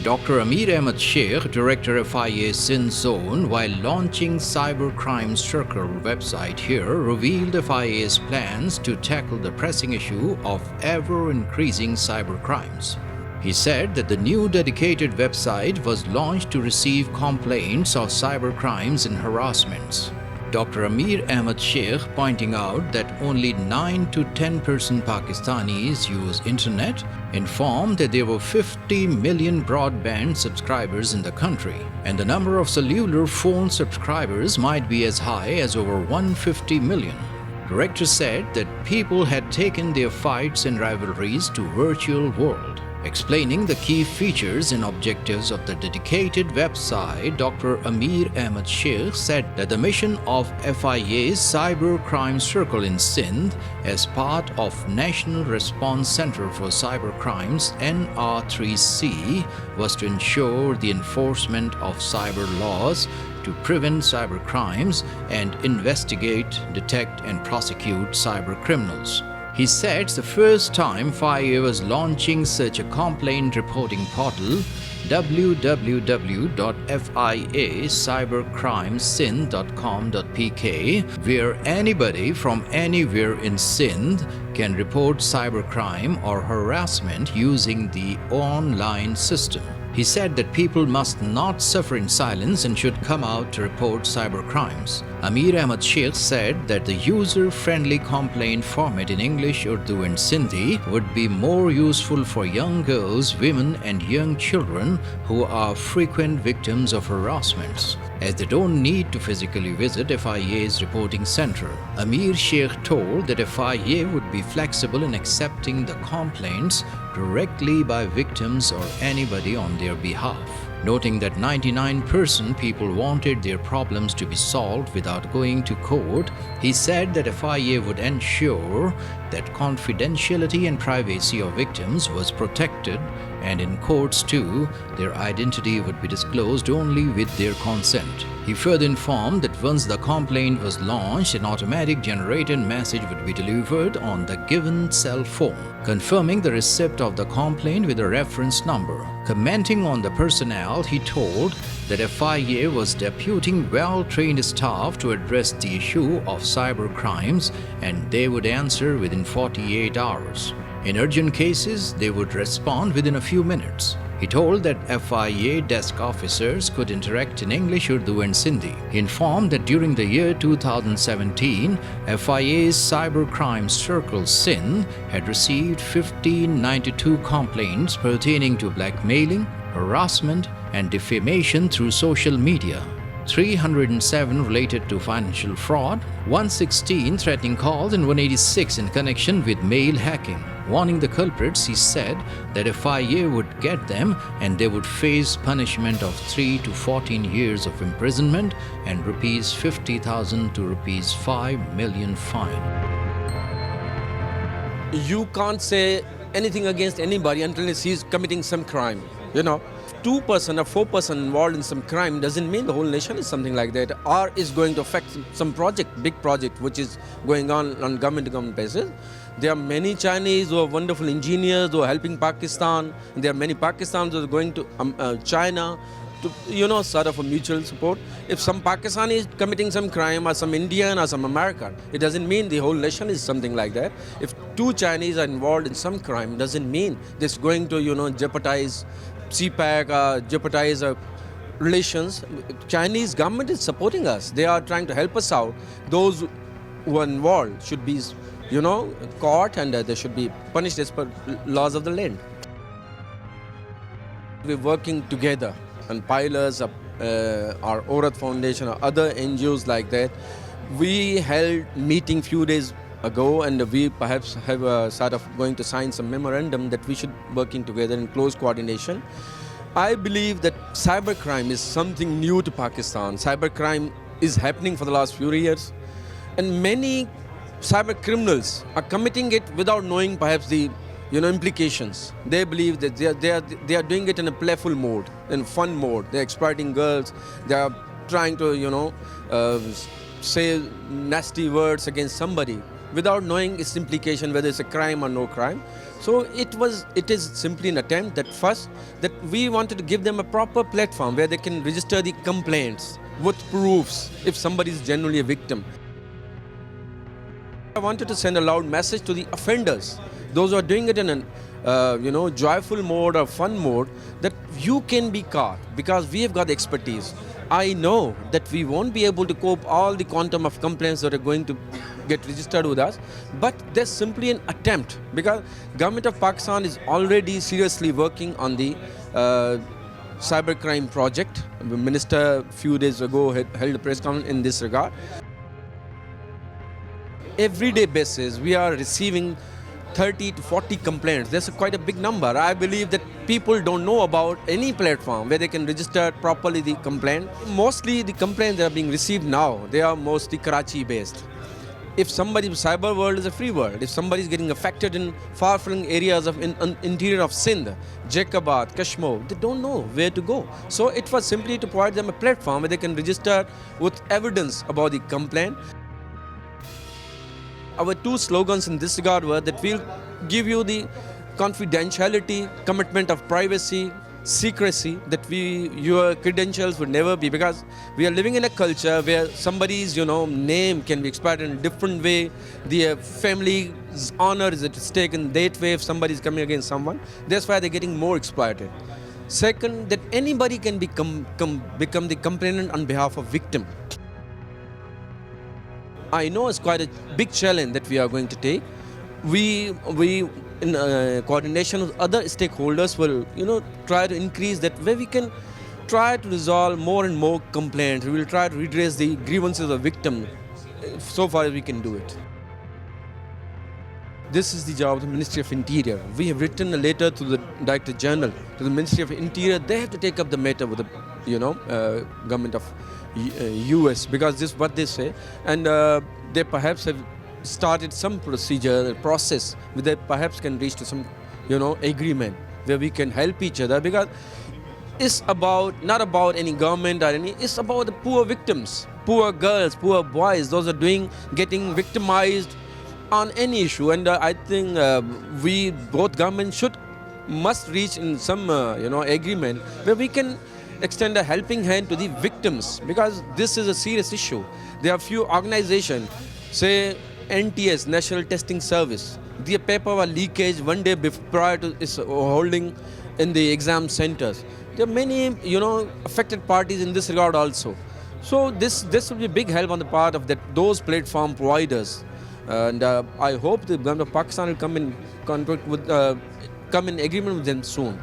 Dr. Amir Ahmed Shaikh, Director FIA Sindh Zone, while launching Cybercrime Circle website here, revealed FIA's plans to tackle the pressing issue of ever-increasing cybercrimes. He said that the new dedicated website was launched to receive complaints of cybercrimes and harassments. Dr. Amir Ahmed Shaikh pointing out that only 9 to 10% Pakistanis use internet, informed that there were 50 million broadband subscribers in the country, and the number of cellular phone subscribers might be as high as over 150 million. Director said that people had taken their fights and rivalries to virtual world. Explaining the key features and objectives of the dedicated website, Dr. Amir Ahmed Shaikh said that the mission of FIA's Cybercrime Circle in Sindh, as part of National Response Center for Cybercrimes (NR3C), was to ensure the enforcement of cyber laws to prevent cybercrimes and investigate, detect, and prosecute cybercriminals. He said it's the first time FIA was launching such a complaint reporting portal, www.fiacybercrimesindh.com.pk, where anybody from anywhere in Sindh can report cybercrime or harassment using the online system. He said that people must not suffer in silence and should come out to report cybercrimes. Amir Ahmed Shaikh said that the user-friendly complaint format in English, Urdu and Sindhi would be more useful for young girls, women and young children who are frequent victims of harassments, as they don't need to physically visit FIA's reporting center. Amir Shaikh told that FIA would be flexible in accepting the complaints directly by victims or anybody on their behalf. Noting that 99% people wanted their problems to be solved without going to court, he said that FIA would ensure that confidentiality and privacy of victims was protected, and in courts too, their identity would be disclosed only with their consent. He further informed that once the complaint was launched, an automatic generated message would be delivered on the given cell phone, confirming the receipt of the complaint with a reference number. Commenting on the personnel, he told that FIA was deputing well-trained staff to address the issue of cybercrimes, and they would answer within 48 hours. In urgent cases, they would respond within a few minutes. He told that FIA desk officers could interact in English, Urdu and Sindhi. He informed that during the year 2017, FIA's Cybercrime Circle Sindh had received 1592 complaints pertaining to blackmailing, harassment and defamation through social media. 307 related to financial fraud, 116 threatening calls and 186 in connection with mail hacking. Warning the culprits, he said that FIA would get them and they would face punishment of 3 to 14 years of imprisonment and Rs 50,000 to Rs 5 million fine. You can't say anything against anybody until he's committing some crime. 2% or 4% involved in some crime doesn't mean the whole nation is something like that, or is going to affect some big project which is going on government-to-government basis. There are many Chinese who are wonderful engineers who are helping Pakistan. And there are many Pakistanis who are going to China to, sort of a mutual support. If some Pakistani is committing some crime, or some Indian or some American, it doesn't mean the whole nation is something like that. If 2 Chinese are involved in some crime, doesn't mean this going to, jeopardize CPAC, jeopardize relations. Chinese government is supporting us. They are trying to help us out. Those who are involved should be, caught, and they should be punished as per laws of the land. We're working together, and pilots, our Aurat Foundation, or other NGOs like that. We held meeting few days ago, and we perhaps have sort of going to sign some memorandum that we should working together in close coordination. I believe that cybercrime is something new to Pakistan. Cybercrime is happening for the last few years, and many cyber criminals are committing it without knowing perhaps the implications. They believe that they are doing it in a playful mode, in fun mode. They're exploiting girls. They are trying to say nasty words against somebody. without knowing its implication, whether it's a crime or no crime. So it is simply an attempt that first, that we wanted to give them a proper platform where they can register the complaints with proofs if somebody is genuinely a victim. I wanted to send a loud message to the offenders, those who are doing it in an joyful mode or fun mode, that you can be caught because we have got the expertise. I know that we won't be able to cope all the quantum of complaints that are going to get registered with us, but there's simply an attempt, because government of Pakistan is already seriously working on the cybercrime project. The minister a few days ago held a press conference in this regard. Everyday basis, we are receiving 30 to 40 complaints. That's quite a big number. I believe that people don't know about any platform where they can register properly the complaint. Mostly the complaints that are being received now, they are mostly Karachi based. If somebody's cyber world is a free world, if somebody is getting affected in far-flung areas of interior of Sindh, Jacobabad, Kashmir, they don't know where to go. So it was simply to provide them a platform where they can register with evidence about the complaint. Our two slogans in this regard were that we'll give you the confidentiality, commitment of privacy, secrecy, that your credentials would never be, because we are living in a culture where somebody's name can be expired in a different way. The family's honor is at stake in that way if somebody is coming against someone. That's why they're getting more exploited. Second, that anybody can become the complainant on behalf of victim. I know it's quite a big challenge that we are going to take. We in coordination with other stakeholders will try to increase that, where we can try to resolve more and more complaints. We will try to redress the grievances of the victim so far as we can do it. This is the job of the Ministry of Interior. We have written a letter to the Director General, to the Ministry of Interior. They have to take up the matter with the government of US, because this is what they say, and they perhaps have started some process where they perhaps can reach to some agreement where we can help each other, because it's not about any government or it's about the poor victims, poor girls, poor boys, those are getting victimized on any issue. And I think both governments must reach in some agreement where we can extend a helping hand to the victims, because this is a serious issue. There are few organizations, say NTS, National Testing Service, their paper was leakage one day prior to its holding in the exam centers. There are many affected parties in this regard also. So this will be a big help on the part of those platform providers, and I hope the government of Pakistan will come in agreement with them soon.